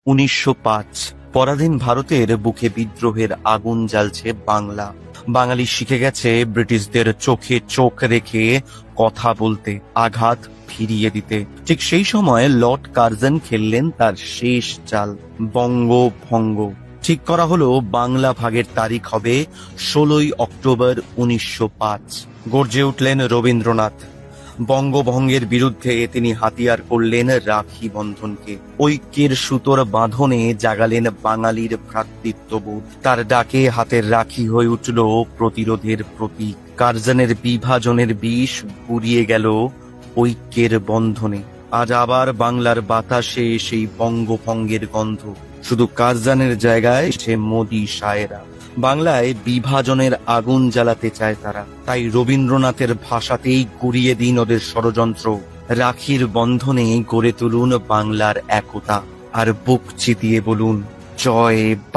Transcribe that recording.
1905 পরাধীন ভারতের বুকে বিদ্রোহের আগুন জ্বালছে বাংলা। বাঙালি শিখে গেছে ব্রিটিশদের চোখে চোখ রেখে কথা বলতে, আঘাত ফিরিয়ে দিতে। ঠিক সেই সময় লর্ড কার্জন খেললেন তার শেষ চাল, বঙ্গভঙ্গ। ঠিক করা হলো বাংলা ভাগের তারিখ হবে 16ই অক্টোবর 1905। গর্জে উঠলেন রবীন্দ্রনাথ। বঙ্গভঙ্গের বিরুদ্ধে তিনি হাতিয়ার করলেন রাখি বন্ধনকে। ঐক্যের সুতোর বাঁধনে জাগালেন বাঙালির ভ্রাতৃত্ববোধ। তার ডাকে হাতের রাখি হয়ে উঠল প্রতিরোধের প্রতীক। কার্জনের বিভাজনের বিষ পুড়িয়ে গেল ঐক্যের বন্ধনে। আজ আবার বাংলার বাতাসে সেই বঙ্গভঙ্গের গন্ধ। শুধু কার্জনের জায়গায় সে মোদি সায়েরা। বাংলায় বিভাজনের আগুন জ্বালাতে চায় তারা। তাই রবীন্দ্রনাথের ভাষাতেই গুড়িয়ে দিন ওদের ষড়যন্ত্র। রাখির বন্ধনে গড়ে তুলুন বাংলার একতা, আর বুক চিতিয়ে বলুন জয়